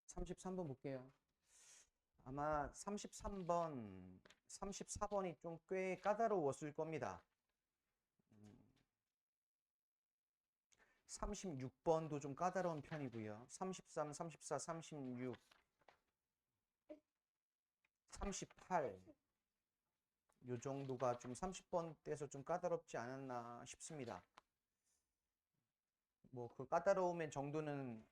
33번 볼게요. 아마 33번, 34번이 좀 꽤 까다로웠을 겁니다. 36번도 좀 까다로운 편이고요. 33, 34, 36, 38. 요 정도가 좀 30번대에서 좀 까다롭지 않았나 싶습니다. 뭐 그 까다로움의 정도는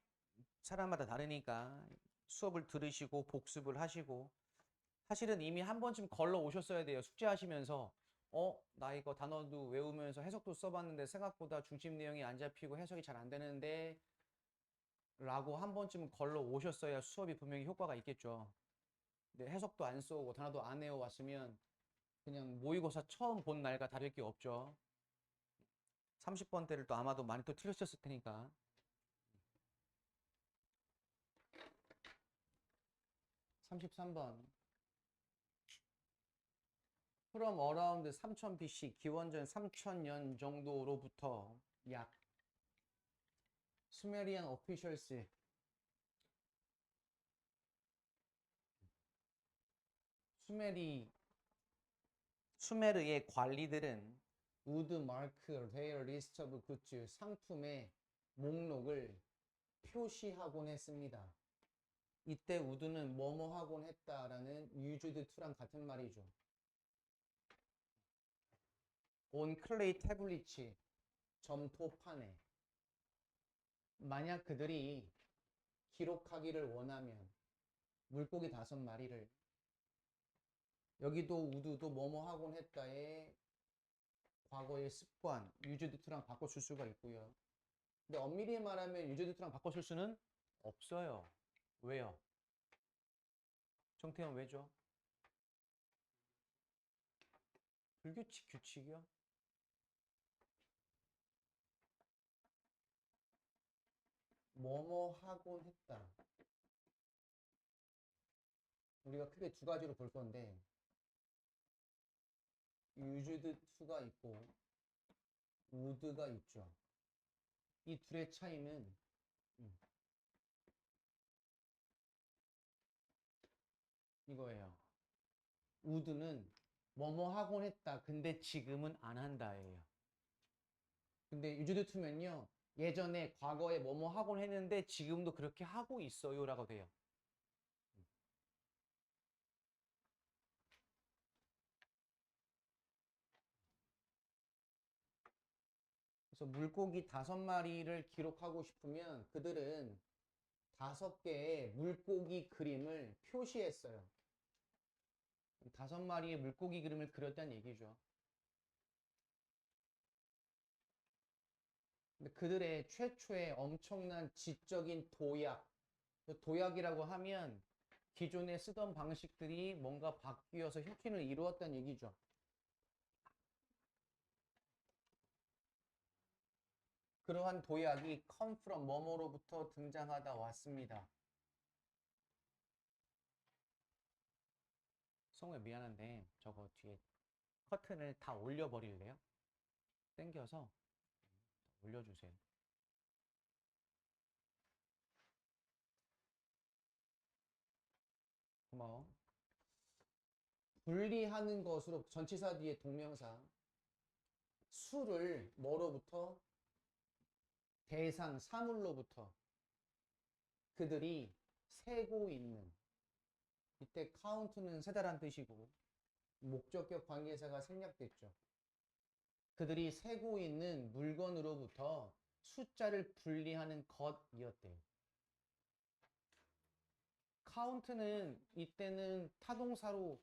사람마다 다르니까 수업을 들으시고 복습을 하시고 사실은 이미 한 번쯤 걸러 오셨어야 돼요. 숙제하시면서 나 이거 단어도 외우면서 해석도 써봤는데 생각보다 중심 내용이 안 잡히고 해석이 잘 안 되는데 라고 한 번쯤 걸러 오셨어야 수업이 분명히 효과가 있겠죠. 근데 해석도 안 써오고 단어도 안 외워왔으면 그냥 모의고사 처음 본 날과 다를 게 없죠. 30번대를 또 아마도 많이 또 틀렸었을 테니까. 33번. From around 3000 BC, 기원전 3000년 정도로부터 약 수메리안 오피셜스, 수메르의 관리들은 would mark their list of goods, 상품의 목록을 표시하곤 했습니다. 이때 would는 뭐뭐 하곤 했다라는 used to랑 같은 말이죠. on clay tablets, 점토판에. 만약 그들이 기록하기를 원하면 물고기 5마리를, 여기도 would도 뭐뭐 하곤 했다에 과거의 습관, used to랑 바꿔줄 수가 있고요. 근데 엄밀히 말하면 used to랑 바꿔줄 수는 없어요. 왜요? 정태현 왜죠? 불규칙 규칙이요? 뭐뭐 하곤 했다. 우리가 크게 두 가지로 볼 건데 used to가 있고 would가 있죠. 이 둘의 차이는 이거예요. would는 뭐뭐 하곤 했다. 근데 지금은 안 한다예요. 근데 used to면요. 예전에 과거에 뭐뭐 하곤 했는데 지금도 그렇게 하고 있어요 라고 돼요. 그래서 물고기 5마리를 기록하고 싶으면 그들은 5개의 물고기 그림을 표시했어요. 5마리의 물고기 그림을 그렸다는 얘기죠. 근데 그들의 최초의 엄청난 지적인 도약, 도약이라고 하면 기존에 쓰던 방식들이 뭔가 바뀌어서 혁신을 이루었다는 얘기죠. 그러한 도약이 come from 뭐뭐로부터 등장하다 왔습니다. 성우야 미안한데 저거 뒤에 커튼을 다 올려버릴래요? 당겨서 올려주세요. 고마워. 분리하는 것으로 전치사 뒤에 동명사 수를 뭐로부터 대상 사물로부터 그들이 세고 있는 이때 카운트는 세다란 뜻이고 목적격 관계사가 생략됐죠. 그들이 세고 있는 물건으로부터 숫자를 분리하는 것이었대요. 카운트는 이때는 타동사로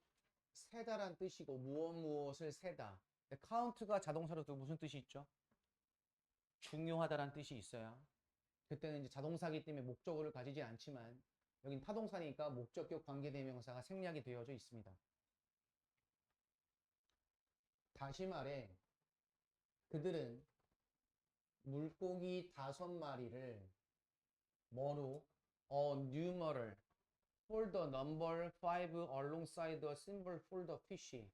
세다란 뜻이고 무엇을 세다. 카운트가 자동사로도 무슨 뜻이 있죠? 중요하다란 뜻이 있어야. 그때는 이제 자동사기 때문에 목적어를 가지지 않지만 여긴 타동사니까 목적격 관계대명사가 생략이 되어져 있습니다. 다시 말해 그들은 물고기 5마리를 뭐로 a numeral for the number 5 alongside a symbol for the fish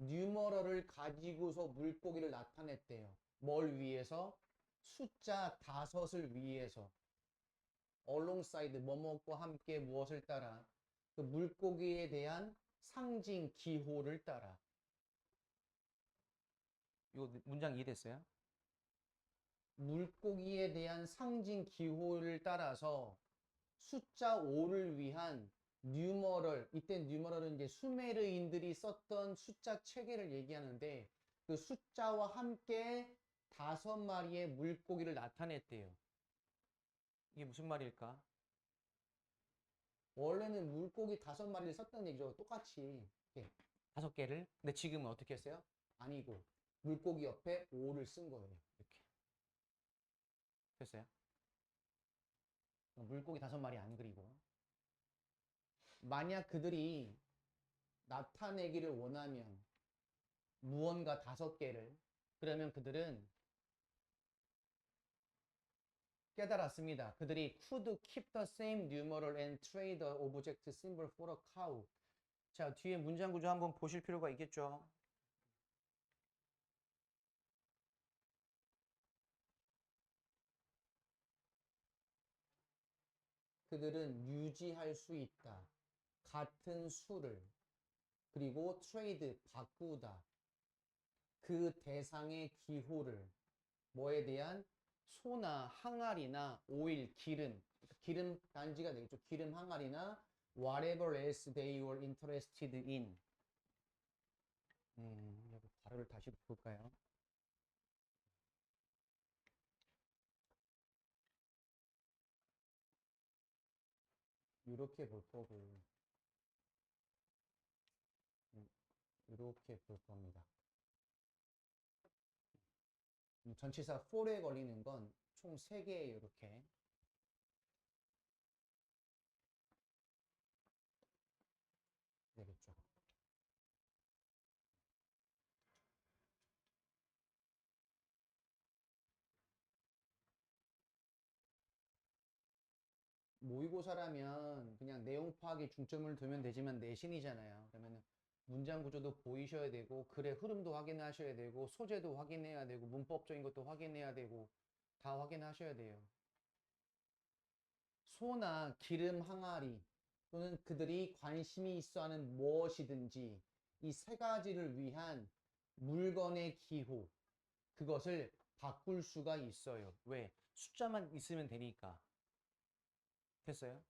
numeral을 가지고서 물고기를 나타냈대요. 뭘 위해서? 숫자 5을 위해서. alongside 뭐뭐과 함께 무엇을 따라 그 물고기에 대한 상징 기호를 따라. 이거 문장 이해됐어요? 물고기에 대한 상징 기호를 따라서 숫자 5를 위한 뉴머럴, 이때 뉴머럴은 이제 수메르인들이 썼던 숫자 체계를 얘기하는데 그 숫자와 함께 5마리의 물고기를 나타냈대요. 이게 무슨 말일까? 원래는 물고기 5마리를 썼다는 얘기죠. 똑같이. 5개를. 근데 지금은 어떻게 했어요? 아니고 물고기 옆에 5를 쓴 거예요. 이렇게. 됐어요? 물고기 5마리 안 그리고. 만약 그들이 나타내기를 원하면 무언가 5개를 그러면 그들은 깨달았습니다. 그들이 could keep the same numeral and trade the object symbol for a cow. 자, 뒤에 문장 구조 한번 보실 필요가 있겠죠. 그들은 유지할 수 있다. 같은 수를. 그리고 트레이드, 바꾸다. 그 대상의 기호를. 뭐에 대한? 소나 항아리나 오일, 기름. 기름 단지가 되겠죠. 기름 항아리나 whatever else they were interested in. 여기 발음을 다시 볼까요? 이렇게 볼 거고, 이렇게 볼 겁니다. 전치사 for에 걸리는 건 총 3개예요, 이렇게. 되겠죠. 모의고사라면 그냥 내용 파악에 중점을 두면 되지만 내신이잖아요. 그러면 문장 구조도 보이셔야 되고 글의 흐름도 확인하셔야 되고 소재도 확인해야 되고 문법적인 것도 확인해야 되고 다 확인하셔야 돼요. 소나 기름 항아리 또는 그들이 관심이 있어 하는 무엇이든지 이 3가지를 위한 물건의 기호 그것을 바꿀 수가 있어요. 왜? 숫자만 있으면 되니까. 됐어요?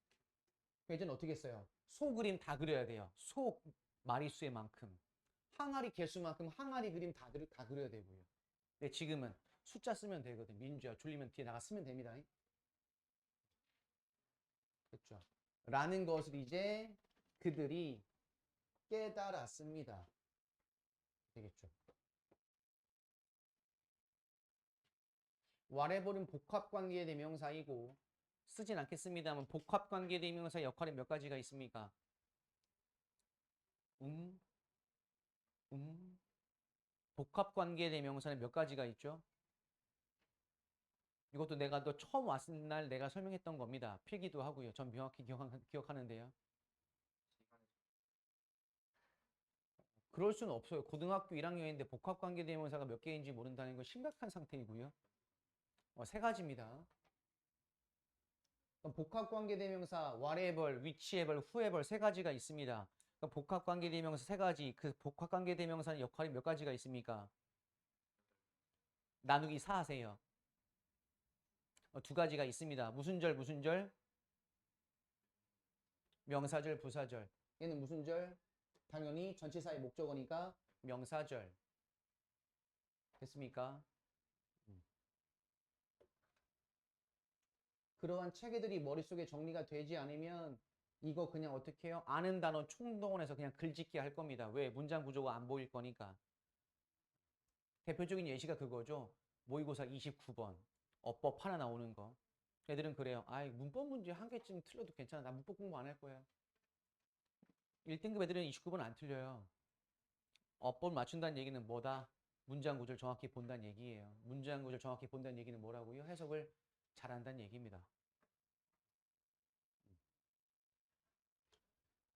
이제는 어떻게 했어요? 소 그림 다 그려야 돼요. 소 마리수의 만큼. 항아리 개수만큼 항아리 그림 다 그려야 되고요. 근데 지금은 숫자 쓰면 되거든. 민주야 졸리면 뒤에 나가 쓰면 됩니다. 됐죠? 라는 것을 이제 그들이 깨달았습니다. 되겠죠? whatever는 복합관계의 대명사이고 쓰진 않겠습니다만 복합관계 대명사 역할이 몇 가지가 있습니까? 복합관계 대명사는 몇 가지가 있죠? 이것도 내가 또 처음 왔을 날 내가 설명했던 겁니다. 필기도 하고요. 전 명확히 기억하는데요. 그럴 수는 없어요. 고등학교 1학년인데 복합관계 대명사가 몇 개인지 모른다는 건 심각한 상태이고요. 3가지입니다. 복합관계대명사 whatever, whichever, whoever 3가지가 있습니다. 복합관계대명사 3가지, 그 복합관계대명사의 역할이 몇 가지가 있습니까? 나누기 4 하세요. 2가지가 있습니다. 무슨 절, 무슨 절? 명사절, 부사절. 얘는 무슨 절? 당연히 전치사의 목적어니까 명사절. 됐습니까? 그러한 체계들이 머릿속에 정리가 되지 않으면 이거 그냥 어떻게 해요? 아는 단어 총동원해서 그냥 글짓기 할 겁니다. 왜? 문장 구조가 안 보일 거니까. 대표적인 예시가 그거죠. 모의고사 29번. 어법 하나 나오는 거. 애들은 그래요. 아이, 문법 문제 1개쯤 틀려도 괜찮아. 나 문법 공부 안 할 거야. 1등급 애들은 29번 안 틀려요. 어법 맞춘다는 얘기는 뭐다? 문장 구조를 정확히 본다는 얘기예요. 문장 구조를 정확히 본다는 얘기는 뭐라고요? 해석을 잘한다는 얘기입니다.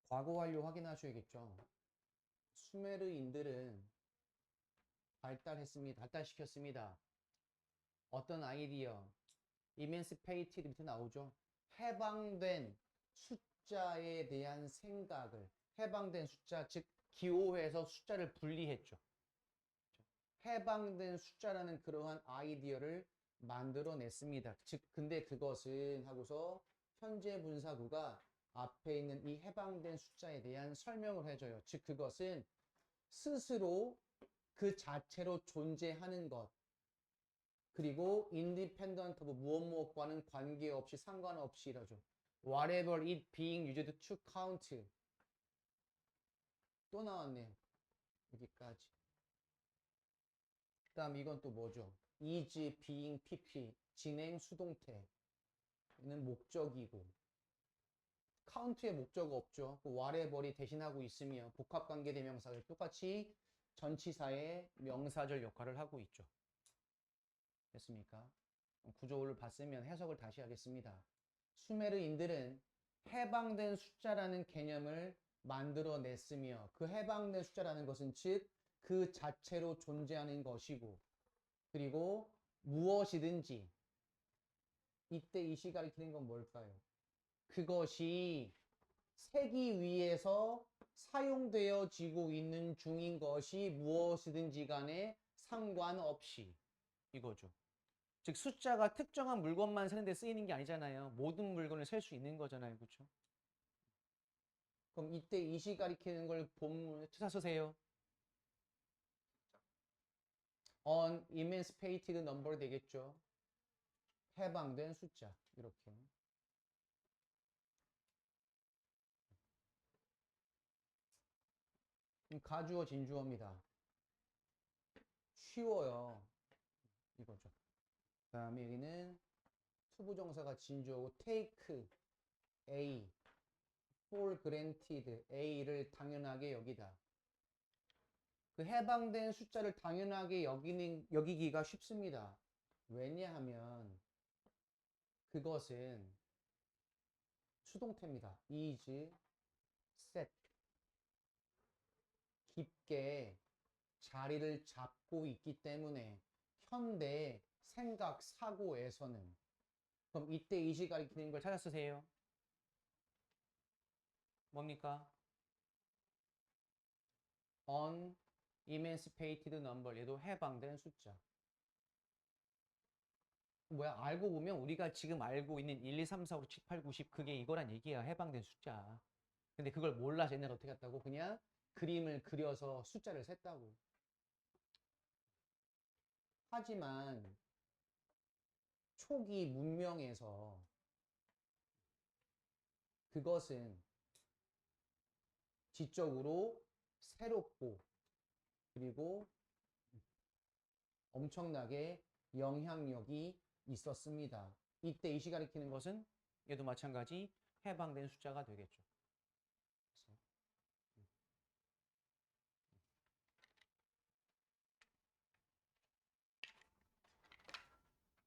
과거 완료 확인하셔야겠죠. 수메르인들은 발달시켰습니다. 어떤 아이디어? 이멘스페이티드 밑에 나오죠. 해방된 숫자에 대한 생각을, 해방된 숫자, 즉 기호에서 숫자를 분리했죠. 해방된 숫자라는 그러한 아이디어를 만들어냈습니다. 즉 근데 그것은 하고서 현재 분사구가 앞에 있는 이 해방된 숫자에 대한 설명을 해줘요. 즉 그것은 스스로 그 자체로 존재하는 것, 그리고 independent of 무엇과는 관계없이 상관없이 이러죠. Whatever it being used to count. 또 나왔네요. 여기까지. 그 다음 이건 또 뭐죠? is being pp. 진행 수동태. 는 목적이고. count의 목적 없죠. whatever이 대신하고 있으며 복합관계 대명사를 똑같이 전치사의 명사절 역할을 하고 있죠. 됐습니까? 구조를 봤으면 해석을 다시 하겠습니다. 수메르인들은 해방된 숫자라는 개념을 만들어냈으며 그 해방된 숫자라는 것은 즉 그 자체로 존재하는 것이고 그리고 무엇이든지 이때 이 시 가리키는 건 뭘까요? 그것이 세기 위해서 사용되어지고 있는 중인 것이 무엇이든지 간에 상관없이 이거죠. 즉 숫자가 특정한 물건만 세는 데 쓰이는 게 아니잖아요. 모든 물건을 셀 수 있는 거잖아요. 그렇죠? 그럼 이때 이 시 가리키는 걸 본문에 투사 쓰세요. unemancipated number 되겠죠. 해방된 숫자 이렇게. 가주어 진주어입니다. 쉬워요. 이거죠. 그 다음에 여기는 투부정사가 진주어고 take A for granted A를 당연하게 여기다. 그 해방된 숫자를 당연하게 여기기가 쉽습니다. 왜냐하면 그것은 수동태입니다. is, set 깊게 자리를 잡고 있기 때문에 현대 생각, 사고에서는 그럼 이때 이시 가리키는 걸 찾아 쓰세요. 뭡니까? unemancipated number 얘도 해방된 숫자. 뭐야 알고 보면 우리가 지금 알고 있는 1, 2, 3, 4, 5, 7, 8, 9, 10 그게 이거란 얘기야. 해방된 숫자. 근데 그걸 몰라서 옛날에 어떻게 했다고? 그냥 그림을 그려서 숫자를 셌다고. 하지만 초기 문명에서 그것은 지적으로 새롭고 그리고 엄청나게 영향력이 있었습니다. 이때 이 시 가리키는 것은 얘도 마찬가지 해방된 숫자가 되겠죠.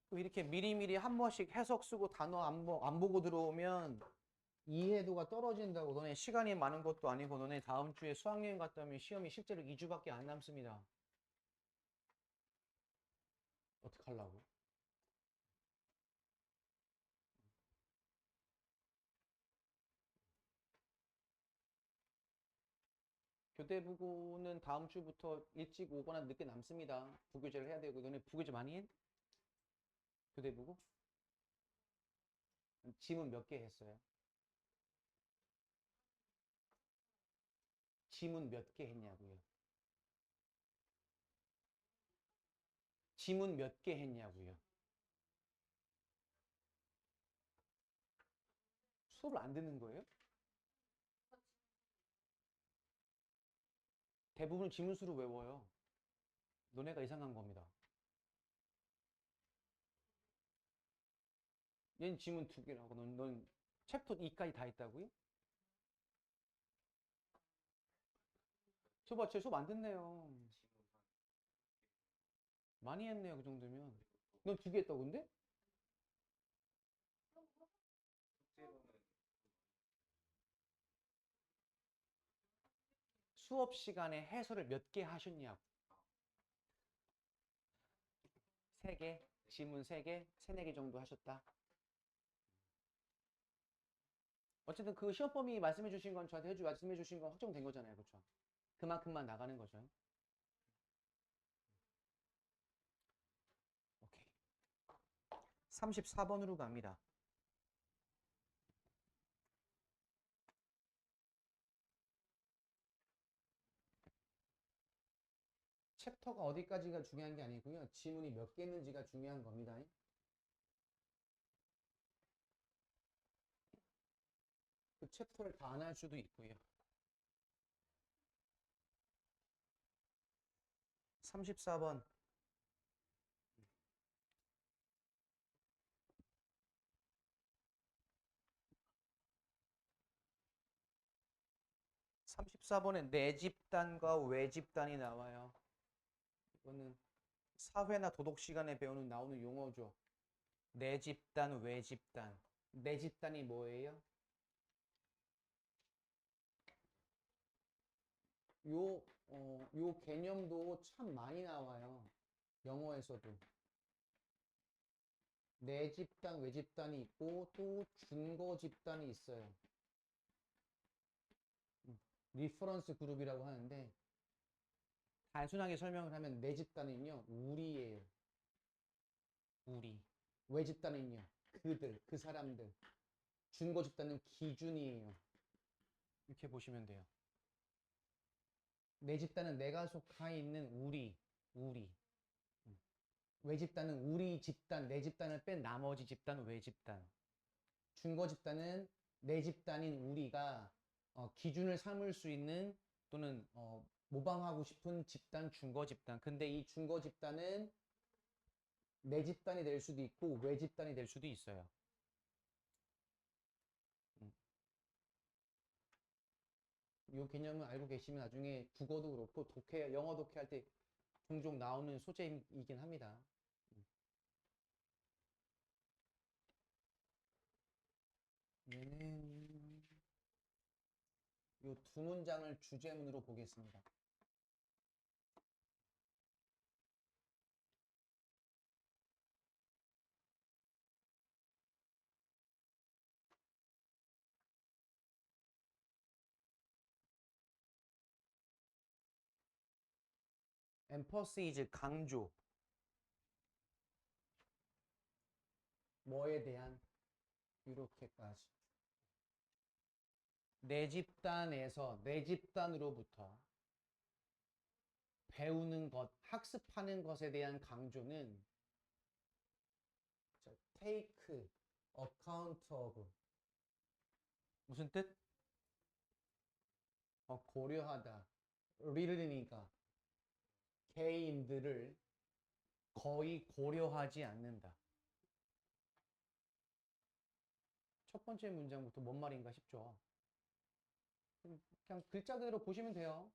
또 이렇게 미리미리 한 번씩 해석 쓰고 단어 안 보고 들어오면 이해도가 떨어진다고. 너네 시간이 많은 것도 아니고 너네 다음 주에 수학여행 갔다 오면 시험이 실제로 2주밖에 안 남습니다. 어떡하려고? 교대부고는 다음 주부터 일찍 오거나 늦게 남습니다. 부교재를 해야 되고. 너네 부교재 많이 해? 교대부고? 지문 몇 개 했어요? 지문 몇 개 했냐고요? 지문 몇 개 했냐고요? 수업을 안 듣는 거예요? 대부분 지문수로 외워요. 너네가 이상한 겁니다. 얘는 지문 2개라고. 넌 챕터 2까지 다 했다고요? 저봐, 쟤 수업 안 듣네요. 많이 했네요, 그 정도면. 넌 2개 했다고, 근데? 수업 시간에 해설을 몇 개 하셨냐고. 3개? 지문 3개? 3, 4개 정도 하셨다? 어쨌든 그 시험 범위 말씀해 주신 건 저한테 말씀해 주신 건 확정된 거잖아요. 그렇죠? 그만큼만 나가는 거죠. 오케이. 34번으로 갑니다. 챕터가 어디까지가 중요한 게 아니고요. 지문이 몇 개 있는지가 중요한 겁니다. 그 챕터를 다 안 할 수도 있고요. 34번. 34번에 내 집단과 외 집단이 나와요. 이거는 사회나 도덕 시간에 배우는 나오는 용어죠. 내 집단, 외 집단. 내 집단이 뭐예요? 요 개념도 참 많이 나와요. 영어에서도. 내 집단, 외 집단이 있고 또 준거 집단이 있어요. 리퍼런스 그룹이라고 하는데 단순하게 설명을 하면 내 집단은요 우리예요. 우리. 외 집단은요 그들, 그 사람들. 준거 집단은 기준이에요. 이렇게 보시면 돼요. 내 집단은 내가 속해 있는 우리. 외 집단은 우리 집단, 내 집단을 뺀 나머지 집단, 외 집단. 준거 집단은 내 집단인 우리가 기준을 삼을 수 있는 또는 모방하고 싶은 집단, 준거 집단. 근데 이 준거 집단은 내 집단이 될 수도 있고 외 집단이 될 수도 있어요. 이 개념을 알고 계시면 나중에 국어도 그렇고 독해, 영어 독해할 때 종종 나오는 소재이긴 합니다. 얘는 이 두 문장을 주제문으로 보겠습니다. emphasize 강조. 뭐에 대한? 이렇게까지. 내 집단에서, 내 집단으로부터 배우는 것, 학습하는 것에 대한 강조는 take account of. 무슨 뜻? 고려하다. 리르니까 개인들을 거의 고려하지 않는다. 첫 번째 문장부터 뭔 말인가 싶죠. 그냥 글자 그대로 보시면 돼요.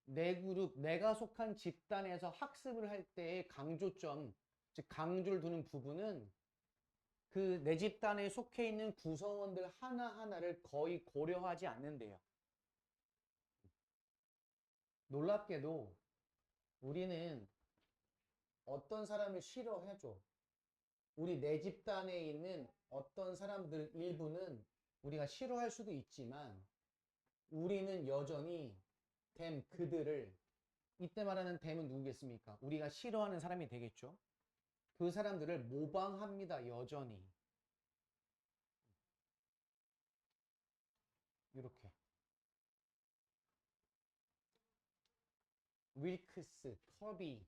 내 그룹, 내가 속한 집단에서 학습을 할 때의 강조점, 즉 강조를 두는 부분은 그 내 집단에 속해 있는 구성원들 하나하나를 거의 고려하지 않는데요. 놀랍게도 우리는 어떤 사람을 싫어해줘. 우리 내 집단에 있는 어떤 사람들 일부는 우리가 싫어할 수도 있지만 우리는 여전히 그들을, 이때 말하는 댐은 누구겠습니까? 우리가 싫어하는 사람이 되겠죠. 그 사람들을 모방합니다. 여전히. 이렇게. 윌크스, 커비,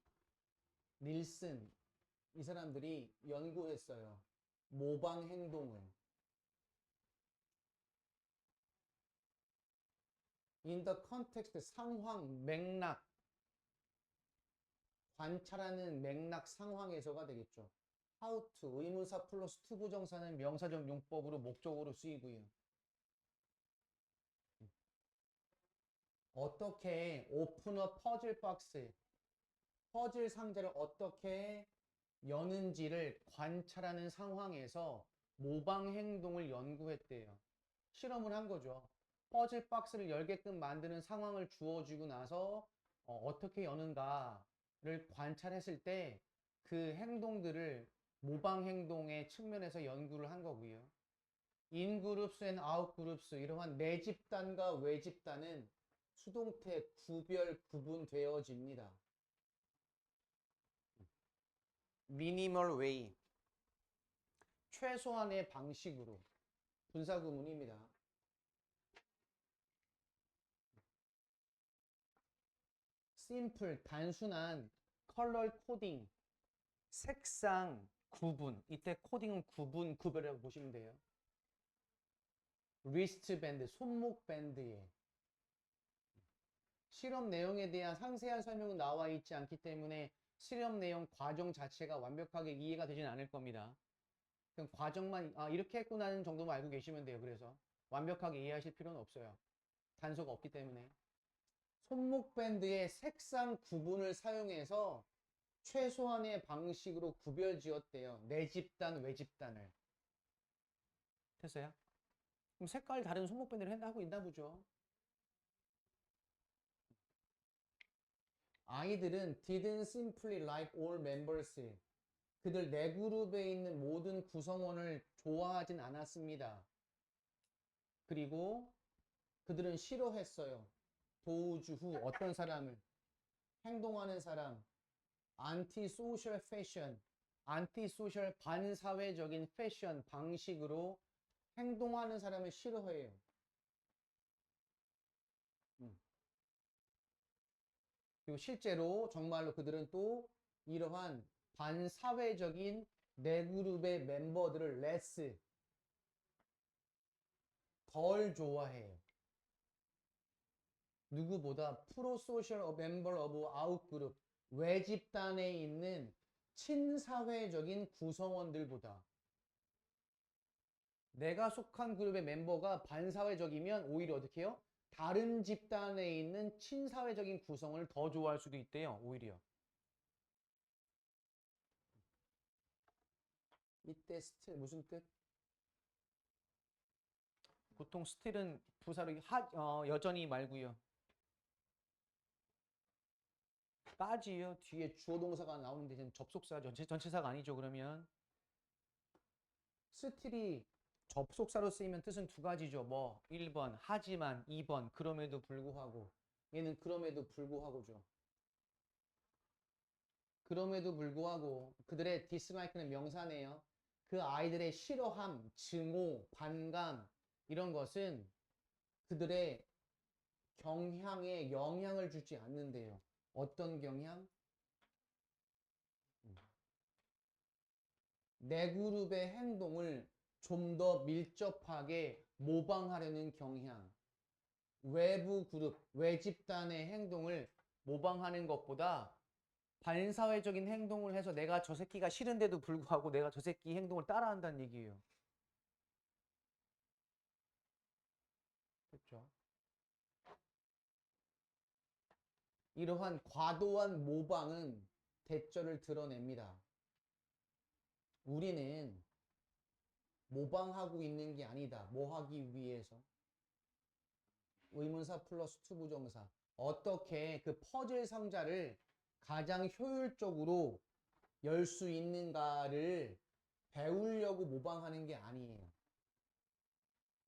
닐슨, 이 사람들이 연구했어요. 모방 행동을. In the context, 상황, 맥락, 관찰하는 맥락 상황에서가 되겠죠. how to, 의문사 플러스 to 부정사는 명사적 용법으로 목적으로 쓰이고요. 어떻게 open a puzzle box, 퍼즐 상자를 어떻게 여는지를 관찰하는 상황에서 모방 행동을 연구했대요. 실험을 한 거죠. 퍼즐 박스를 열게끔 만드는 상황을 주어주고 나서 어떻게 여는가를 관찰했을 때 그 행동들을 모방 행동의 측면에서 연구를 한 거고요. 인그룹스 앤 아웃그룹스 이러한 내 집단과 외 집단은 수동태 구별 구분되어집니다. 미니멀 웨이 최소한의 방식으로 분사구문입니다. 심플 단순한 컬러 코딩 색상 구분 이때 코딩은 구분 구별이라고 보시면 돼요. 리스트 밴드 손목 밴드에 실험 내용에 대한 상세한 설명은 나와 있지 않기 때문에 실험 내용 과정 자체가 완벽하게 이해가 되지는 않을 겁니다. 그럼 과정만 이렇게 했구나는 정도만 알고 계시면 돼요. 그래서 완벽하게 이해하실 필요는 없어요. 단서가 없기 때문에. 손목 밴드의 색상 구분을 사용해서 최소한의 방식으로 구별 지었대요. 내 집단, 외 집단을. 됐어요? 그럼 색깔 다른 손목 밴드를 하고 있나 보죠. 아이들은 didn't simply like all members. 그들 내 그룹에 있는 모든 구성원을 좋아하진 않았습니다. 그리고 그들은 싫어했어요. 도우주 후 어떤 사람을 행동하는 사람 안티소셜 패션 안티소셜 반사회적인 패션 방식으로 행동하는 사람을 싫어해요. 그리고 실제로 정말로 그들은 또 이러한 반사회적인 내 그룹의 멤버들을 레스 덜 좋아해요. 누구보다 프로소셜 멤버 오브 아웃 그룹 외 집단에 있는 친사회적인 구성원들보다. 내가 속한 그룹의 멤버가 반사회적이면 오히려 어떻게 해요? 다른 집단에 있는 친사회적인 구성원을 더 좋아할 수도 있대요. 오히려. 이때 스틸 무슨 뜻? 보통 스틸은 부사로 여전히 말고요. 까지요. 뒤에 주어 동사가 나오는데 지금 접속사 전체사가 아니죠. 그러면 스틸이 접속사로 쓰이면 뜻은 두 가지죠. 뭐 1번 하지만 2번 그럼에도 불구하고 얘는 그럼에도 불구하고죠. 그럼에도 불구하고 그들의 dislike는 명사네요. 그 아이들의 싫어함, 증오, 반감 이런 것은 그들의 경향에 영향을 주지 않는데요. 어떤 경향? 내 그룹의 행동을 좀 더 밀접하게 모방하려는 경향. 외부 그룹, 외 집단의 행동을 모방하는 것보다 반사회적인 행동을 해서 내가 저 새끼가 싫은데도 불구하고 내가 저 새끼 행동을 따라한다는 얘기예요. 그렇죠? 이러한 과도한 모방은 대절을 드러냅니다. 우리는 모방하고 있는 게 아니다. 뭐 하기 위해서? 의문사 플러스 투부정사. 어떻게 그 퍼즐 상자를 가장 효율적으로 열 수 있는가를 배우려고 모방하는 게 아니에요.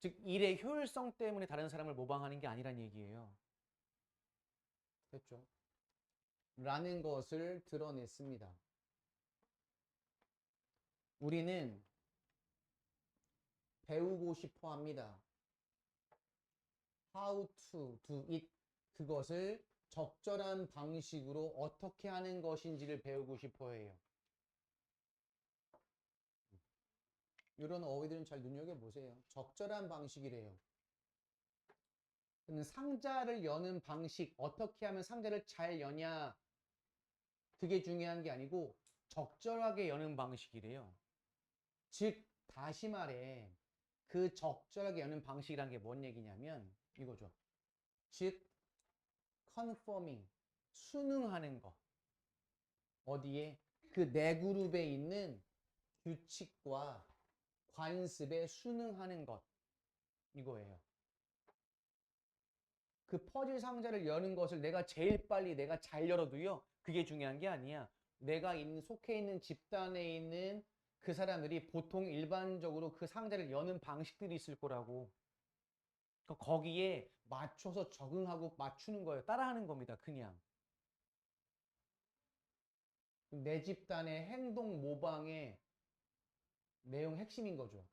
즉 일의 효율성 때문에 다른 사람을 모방하는 게 아니란 얘기예요. 됐죠? 라는 것을 드러냈습니다. 우리는 배우고 싶어 합니다. How to do it. 그것을 적절한 방식으로 어떻게 하는 것인지를 배우고 싶어 해요. 이런 어휘들은 잘 눈여겨보세요. 적절한 방식이래요. 상자를 여는 방식, 어떻게 하면 상자를 잘 여냐, 그게 중요한 게 아니고 적절하게 여는 방식이래요. 즉, 다시 말해 그 적절하게 여는 방식이란 게 뭔 얘기냐면 이거죠. 즉, conforming, 순응하는 거. 어디에? 그 내 그룹에 있는 규칙과 관습에 순응하는 것. 이거예요. 그 퍼즐 상자를 여는 것을 내가 제일 빨리 내가 잘 열어도요. 그게 중요한 게 아니야. 내가 속해 있는 집단에 있는 그 사람들이 보통 일반적으로 그 상자를 여는 방식들이 있을 거라고. 거기에 맞춰서 적응하고 맞추는 거예요. 따라하는 겁니다. 그냥. 내 집단의 행동 모방의 내용 핵심인 거죠.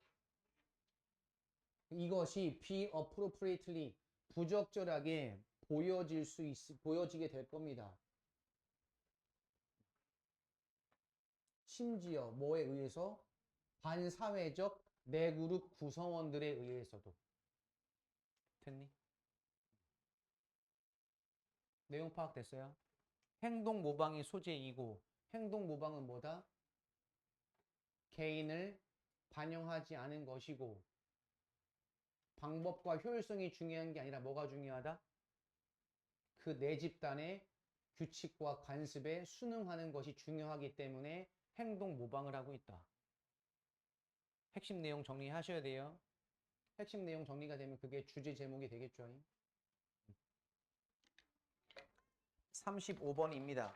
이것이 be appropriately 부적절하게 보여지게 될 겁니다. 심지어 뭐에 의해서? 반사회적 내 그룹 구성원들에 의해서도. 됐니? 내용 파악됐어요? 행동 모방이 소재이고 행동 모방은 뭐다? 개인을 반영하지 않은 것이고 방법과 효율성이 중요한 게 아니라 뭐가 중요하다? 그 내 집단의 규칙과 관습에 순응하는 것이 중요하기 때문에 행동 모방을 하고 있다. 핵심 내용 정리하셔야 돼요. 핵심 내용 정리가 되면 그게 주제 제목이 되겠죠. 35번입니다.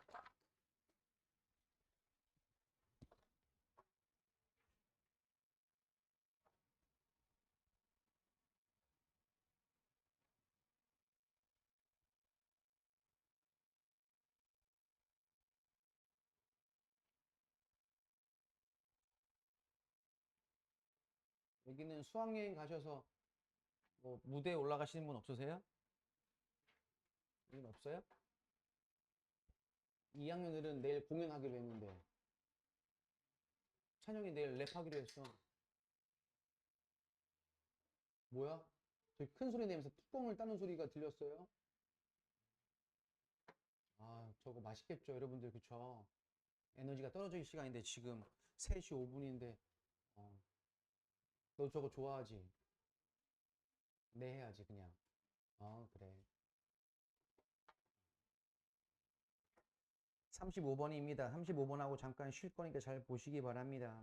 여기는 수학여행 가셔서 뭐 무대에 올라가시는 분 없으세요? 여긴 없어요? 2학년들은 내일 공연하기로 했는데 찬영이 내일 랩하기로 했어. 뭐야? 저기 큰 소리 내면서 뚜껑을 따는 소리가 들렸어요? 아, 저거 맛있겠죠, 여러분들. 그쵸? 에너지가 떨어질 시간인데 지금 3시 5분인데 너 저거 좋아하지? 네 해야지 그냥. 그래. 35번입니다. 35번하고 잠깐 쉴 거니까 잘 보시기 바랍니다.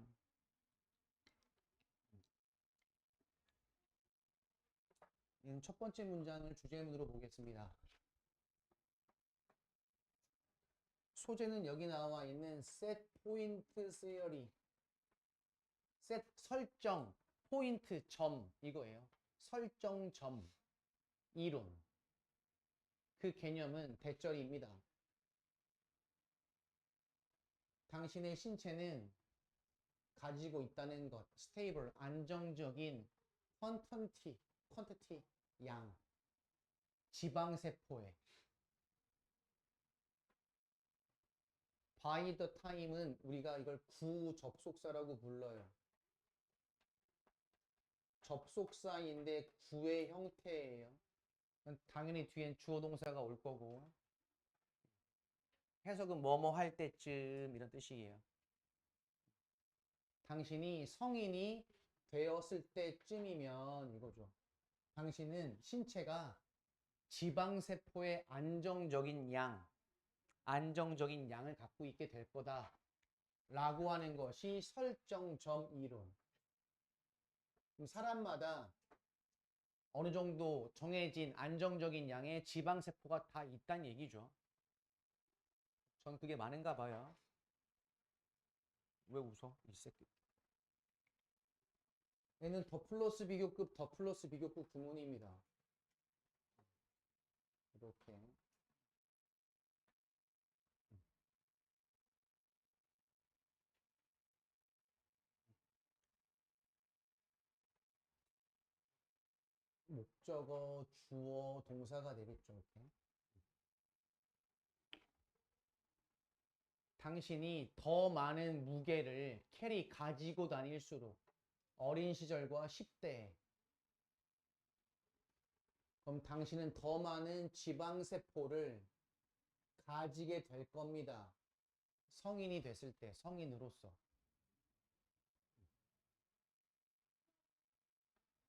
첫 번째 문장을 주제문으로 보겠습니다. 소재는 여기 나와 있는 set point theory. set 설정, 포인트 점 이거예요. 설정 점 이론. 그 개념은 대절입니다. 당신의 신체는 가지고 있다는 것, stable, 안정적인 quantity, 양, 지방세포에 by the time은 우리가 이걸 구접속사라고 불러요. 접속사인데 구의 형태예요. 당연히 뒤엔 주어 동사가 올 거고 해석은 뭐뭐 할 때쯤 이런 뜻이에요. 당신이 성인이 되었을 때쯤이면 이거죠. 당신은 신체가 지방세포의 안정적인 양을 갖고 있게 될 거다 라고 하는 것이 설정점 이론. 사람마다 어느 정도 정해진 안정적인 양의 지방세포가 다 있다는 얘기죠. 전 그게 많은가 봐요. 왜 웃어? 이 새끼. 얘는 더 플러스 비교급 구문입니다. 이렇게. 목적어, 주어, 동사가 되겠죠. 이렇게. 당신이 더 많은 무게를 가지고 다닐수록 어린 시절과 10대 그럼 당신은 더 많은 지방세포를 가지게 될 겁니다. 성인이 됐을 때, 성인으로서.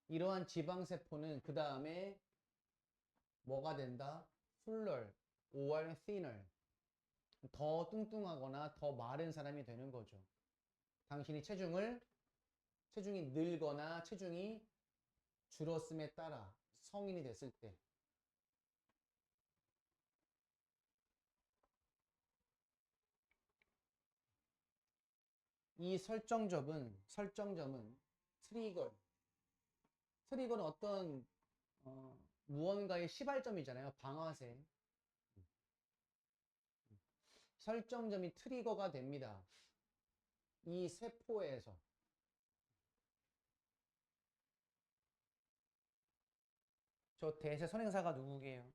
이러한 지방세포는 그 다음에 뭐가 된다? fuller, or thinner. 더 뚱뚱하거나 더 마른 사람이 되는 거죠. 당신이 체중이 늘거나 체중이 줄었음에 따라 성인이 됐을 때. 이 설정점은 트리거는 어떤 무언가의 시발점이잖아요. 방아쇠. 설정점이 트리거가 됩니다. 이 세포에서. 저 대세 선행사가 누구게요?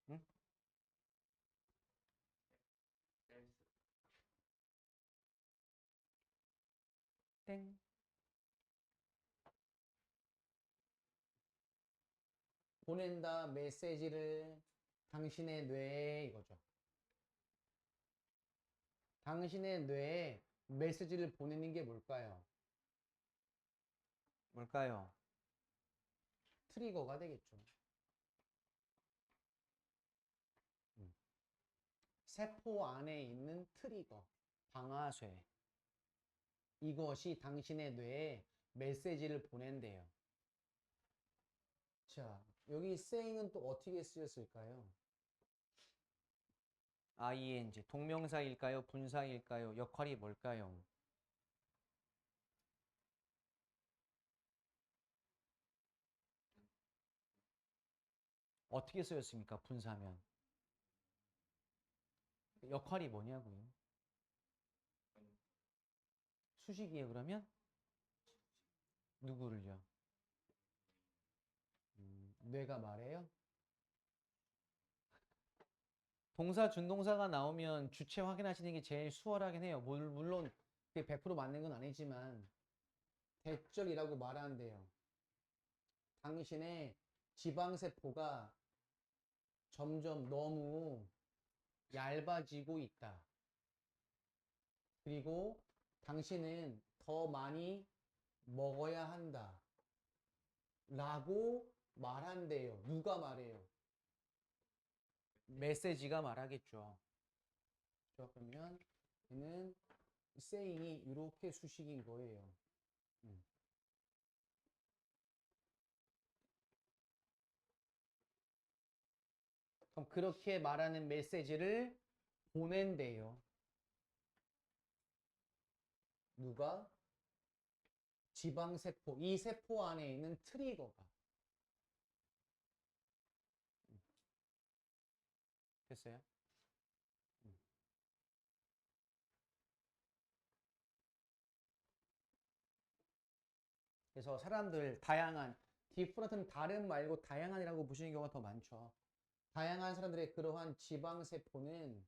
응? 땡. 보낸다 메시지를 당신의 뇌에 이거죠. 당신의 뇌에 메시지를 보내는 게 뭘까요? 뭘까요? 트리거가 되겠죠. 세포 안에 있는 트리거, 방아쇠. 이것이 당신의 뇌에 메시지를 보낸대요. 자, 여기 saying은 또 어떻게 쓰였을까요? ing, 동명사일까요? 분사일까요? 역할이 뭘까요? 어떻게 쓰였습니까? 분사면. 역할이 뭐냐고요? 수식이에요, 그러면? 누구를요? 뇌가 말해요? 동사, 준동사가 나오면 주체 확인하시는 게 제일 수월하긴 해요. 물론 그게 100% 맞는 건 아니지만 대절이라고 말하는데요. 당신의 지방세포가 점점 너무 얇아지고 있다. 그리고 당신은 더 많이 먹어야 한다. 라고 말한대요. 누가 말해요? 메시지가 말하겠죠. 그러면 얘는 saying이 이렇게 수식인 거예요. 그럼 그렇게 말하는 메시지를 보낸대요. 누가? 지방세포, 이 세포 안에 있는 트리거가. 됐어요? 그래서 사람들 다양한, 디프런트는 다른 말고 다양한이라고 보시는 경우가 더 많죠. 다양한 사람들의 그러한 지방세포는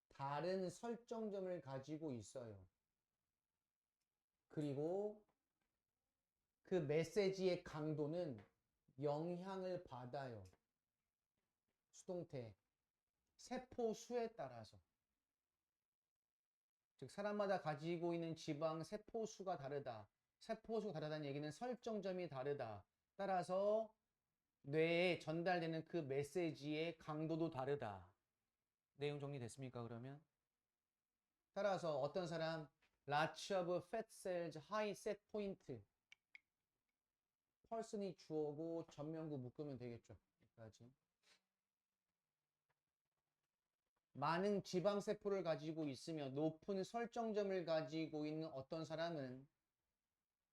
다른 설정점을 가지고 있어요. 그리고 그 메시지의 강도는 영향을 받아요. 수동태. 세포 수에 따라서. 즉, 사람마다 가지고 있는 지방 세포 수가 다르다. 세포 수가 다르다는 얘기는 설정점이 다르다. 따라서 뇌에 전달되는 그 메시지의 강도도 다르다. 내용 정리됐습니까, 그러면? 따라서 어떤 사람 large of fat cells, high set point person이 주어고 전면구 묶으면 되겠죠. 여기까지. 많은 지방세포를 가지고 있으며 높은 설정점을 가지고 있는 어떤 사람은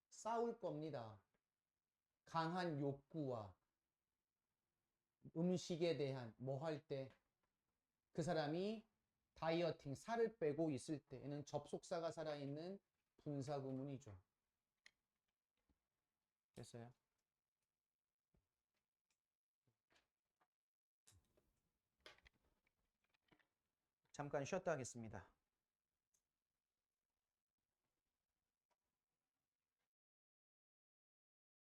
싸울 겁니다. 강한 욕구와 음식에 대한 뭐 할 때 그 사람이 다이어팅, 살을 빼고 있을 때에는 접속사가 살아있는 분사구문이죠. 됐어요? 잠깐 쉬었다 하겠습니다.